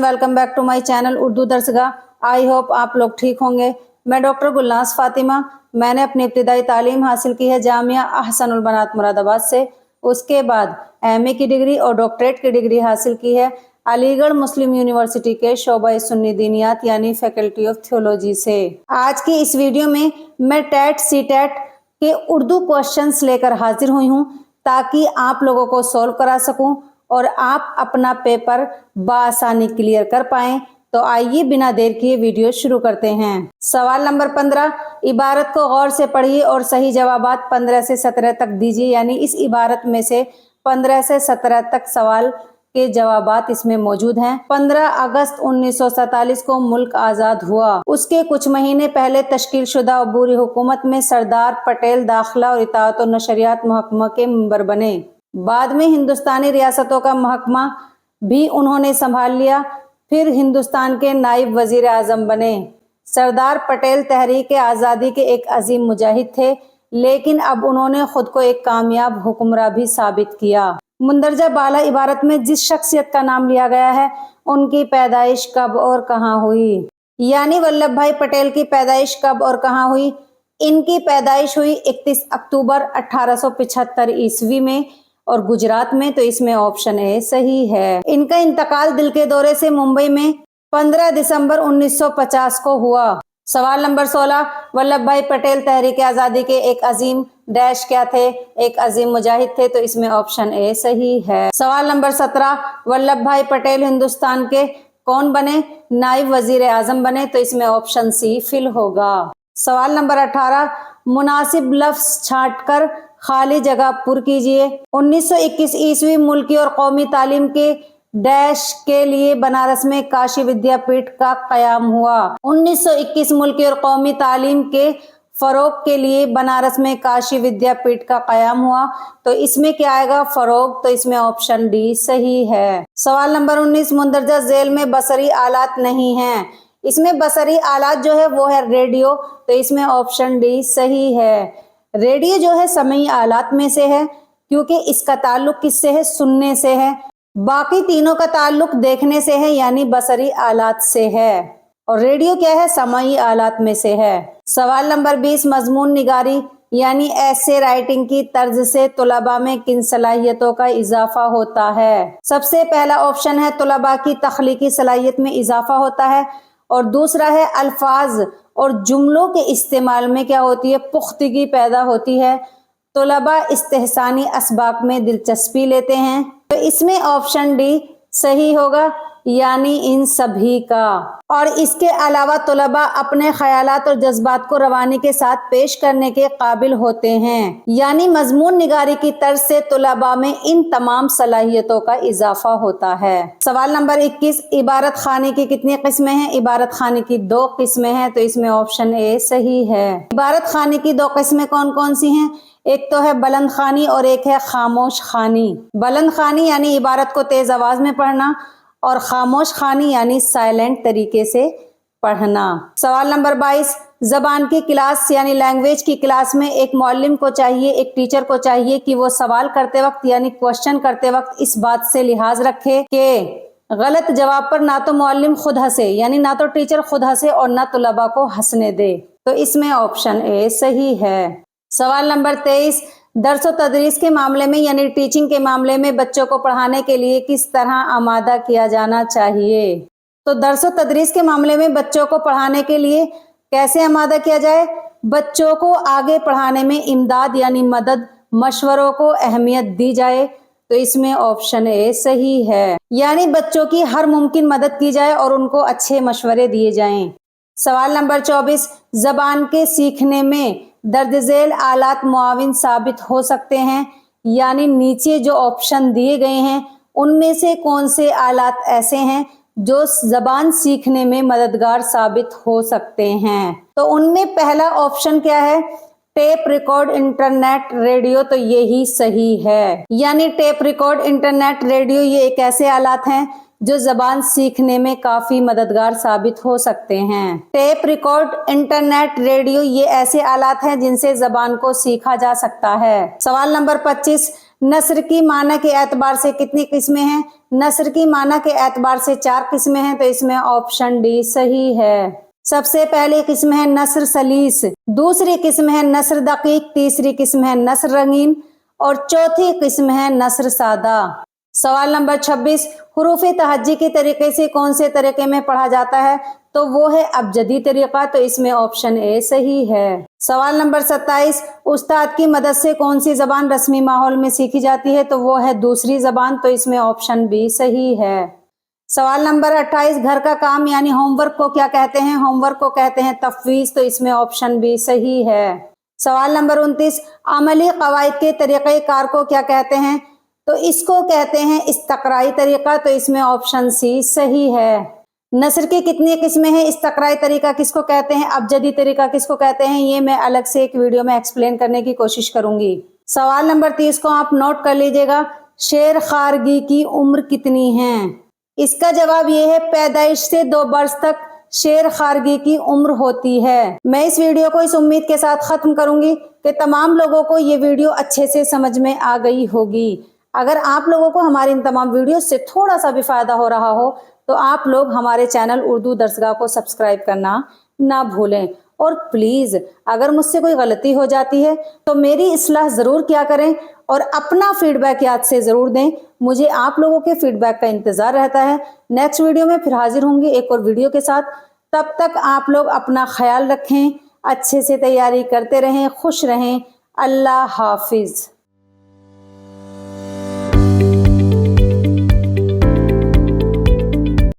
Welcome back to my channel Urdu Darsgah. I hope आप लोग ठीक होंगे। मैं डॉक्टर गुलनाज फातिमा। मैंने अपनी इब्तिदाई तालीम हासिल की है जामिया अहसनुल बनात मुरादाबाद से। उसके बाद एमए की डिग्री और डॉक्टरेट की डिग्री हासिल की है अलीगढ़ मुस्लिम यूनिवर्सिटी के शोबा सुन्नी दीनियात यानी फैकल्टी ऑफ थियोलॉजी से। आज की इस वीडियो में मैं टेट सीटेट के उर्दू क्वेश्चंस लेकर हाजिर हुई हूँ ताकि आप लोगों को सॉल्व करा सकूं और आप अपना पेपर बआसानी क्लियर कर पाएं। तो आइए बिना देर किए वीडियो शुरू करते हैं। सवाल नंबर 15, इबारत को गौर से पढ़िए और सही जवाबात 15 से 17 तक दीजिए। यानी इस इबारत में से 15 से 17 तक सवाल के जवाबात इसमें मौजूद हैं। 15 अगस्त 1947 को मुल्क आजाद हुआ। उसके कुछ महीने पहले तश्कील शुदा अबूरी हुकूमत में सरदार पटेल दाखिला और इताअत और नशरियात महकमा के मेंबर बने। बाद में हिंदुस्तानी रियासतों का महकमा भी उन्होंने संभाल लिया। फिर हिंदुस्तान के नायब वजीर आजम बने। सरदार पटेल तहरीक आज़ादी के एक अजीम मुजाहिद थे, लेकिन अब उन्होंने खुद को एक कामयाब हुक्मरान भी साबित किया। मुंदरजा बाला इबारत में जिस शख्सियत का नाम लिया गया है उनकी पैदाइश कब और कहाँ हुई। यानी वल्लभ भाई पटेल की पैदाइश कब और कहाँ हुई। इनकी पैदाइश हुई 31 अक्टूबर 1875 ईस्वी में और गुजरात में। तो इसमें ऑप्शन ए सही है। इनका इंतकाल दिल के दौरे से मुंबई में 15 दिसंबर 1950 को हुआ। सवाल नंबर 16, वल्लभ भाई पटेल तहरीक आजादी के एक अजीम डैश क्या थे। एक अजीम मुजाहिद थे। तो इसमें ऑप्शन ए सही है। सवाल नंबर 17, वल्लभ भाई पटेल हिंदुस्तान के कौन बने। नायब वजीर आजम बने। तो इसमें ऑप्शन सी फिल होगा। सवाल नंबर 18, मुनासिब लफ्ज छांटकर खाली जगह पुर कीजिए। 1921 ईस्वी मुल्की और कौमी तालीम के डैश के लिए बनारस में काशी विद्यापीठ का कयाम हुआ। 1921 मुल्की और कौमी तालीम के फरोग के लिए बनारस में काशी विद्यापीठ का कयाम हुआ। तो इसमें क्या आएगा फरोग। तो इसमें ऑप्शन डी सही है। सवाल नंबर 19, मुंदरजा झेल में बसरी आलात नहीं है। इसमें बसरी आलात जो है वो है रेडियो। तो इसमें ऑप्शन डी सही है। रेडियो जो है समई आलात में से है क्योंकि इसका ताल्लुक किससे है, सुनने से है। बाकी तीनों का ताल्लुक देखने से है यानी बसरी आलात से है। और रेडियो क्या है, समई आलात में से है। सवाल नंबर 20, मजमून निगारी यानी ऐसे राइटिंग की तर्ज से तुलबा में किन सलाहियतों का इजाफा होता है। सबसे पहला ऑप्शन है तुलबा की तख्लीकी सलाहियत में इजाफा होता है और दूसरा है अल्फाज और जुमलों के इस्तेमाल में क्या होती है, पुख्तगी पैदा होती है। तुलबा इस्तेहसानी असबाब में दिलचस्पी लेते हैं। तो इसमें ऑप्शन डी सही होगा यानी इन सभी का। और इसके अलावा तुलबा अपने ख्यालात और जज्बात को रवानी के साथ पेश करने के काबिल होते हैं। यानी मजमून निगारी की तर्ज से तुलबा में इन तमाम सलाहियतों का इजाफा होता है। सवाल नंबर 21, इबारत खानी की कितनी किस्में हैं। इबारत खानी की 2 किस्में हैं। तो इसमें ऑप्शन ए सही है। इबारत खानी की 2 किस्में कौन कौन सी हैं। एक तो है बुलंद खानी और एक है खामोश खानी। बुलंद खानी यानी इबारत को तेज आवाज में पढ़ना और खामोश खानी यानी साइलेंट तरीके से पढ़ना। सवाल नंबर 22, जबान की क्लास यानी लैंग्वेज की क्लास में एक मौलिम को चाहिए, एक टीचर को चाहिए कि वो सवाल करते वक्त यानी क्वेश्चन करते वक्त इस बात से लिहाज रखे कि गलत जवाब पर ना तो मौलिम खुद हंसे यानी ना तो टीचर खुद हंसे और ना तुलबा को हंसने दे। तो इसमें ऑप्शन ए सही है। सवाल नंबर 23, दर्स व तदरीस के मामले में यानी टीचिंग के मामले में बच्चों को पढ़ाने के लिए किस तरह आमादा किया जाना चाहिए। तो दर्स व तदरीस के मामले में बच्चों को पढ़ाने के लिए कैसे आमादा किया जाए। बच्चों को आगे पढ़ाने में इमदाद यानी मदद, मशवरों को अहमियत दी जाए। तो इसमें ऑप्शन ए सही है। यानी बच्चों की हर मुमकिन मदद की जाए और उनको अच्छे मशवरे दिए जाएं। सवाल नंबर 24, जबान के सीखने में दर्ज झेल आलात मुआविन साबित हो सकते हैं। यानी नीचे जो ऑप्शन दिए गए हैं उनमें से कौन से आलात ऐसे हैं जो जबान सीखने में मददगार साबित हो सकते हैं। तो उनमें पहला ऑप्शन क्या है, टेप रिकॉर्ड इंटरनेट रेडियो। तो यही सही है। यानी टेप रिकॉर्ड इंटरनेट रेडियो ये एक ऐसे आलात हैं जो जबान सीखने में काफी मददगार साबित हो सकते हैं। टेप रिकॉर्ड इंटरनेट रेडियो ये ऐसे आलात हैं जिनसे जबान को सीखा जा सकता है। सवाल नंबर 25, नस्र की माना के एतबार से कितनी किस्में हैं? नस्र की माना के एतबार से 4 किस्में हैं, तो इसमें ऑप्शन डी सही है। सबसे पहली किस्म है नस्र सलीस, दूसरी किस्म है नस्र दकीक, तीसरी किस्म है नस्र रंगीन और चौथी किस्म है नस्र सादा। सवाल नंबर 26, हुरूफ तहज्जी के तरीके से कौन से तरीके में पढ़ा जाता है? तो वो है अबजदी तरीका, तो इसमें ऑप्शन ए सही है। सवाल नंबर 27, उस्ताद की मदद से कौन सी जबान रस्मी माहौल में सीखी जाती है? तो वो है दूसरी जबान, तो इसमें ऑप्शन बी सही है। सवाल नंबर 28, घर का काम यानी होमवर्क को क्या कहते हैं? होमवर्क को कहते हैं तफवीज, तो इसमें ऑप्शन बी सही है। सवाल नंबर 29, अमली कवायद के तरीक़े कार को क्या कहते हैं? तो इसको कहते हैं इस्तक़राई तरीका, तो इसमें ऑप्शन सी सही है। नस्र की कितनी किस्में हैं? इस्तक़राई तरीका किसको कहते हैं? अबजदी तरीका किसको कहते हैं? ये मैं अलग से एक वीडियो में एक्सप्लेन करने की कोशिश करूंगी। सवाल नंबर 30 को आप नोट कर लीजिएगा, शेर खारगी की उम्र कितनी है? इसका जवाब ये है, पैदाइश से 2 बरस तक शेर खारगी की उम्र होती है। मैं इस वीडियो को इस उम्मीद के साथ खत्म करूंगी कि तमाम लोगों को ये वीडियो अच्छे से समझ में आ गई होगी। अगर आप लोगों को हमारी इन तमाम वीडियो से थोड़ा सा भी फायदा हो रहा हो तो आप लोग हमारे चैनल उर्दू दर्सगाह को सब्सक्राइब करना ना भूलें। और प्लीज अगर मुझसे कोई गलती हो जाती है तो मेरी इस्लाह जरूर किया करें और अपना फीडबैक याद से जरूर दें। मुझे आप लोगों के फीडबैक का इंतजार रहता है। नेक्स्ट वीडियो में फिर हाजिर होंगी एक और वीडियो के साथ। तब तक आप लोग अपना ख्याल रखें, अच्छे से तैयारी करते रहें, खुश रहें। अल्लाह हाफिज।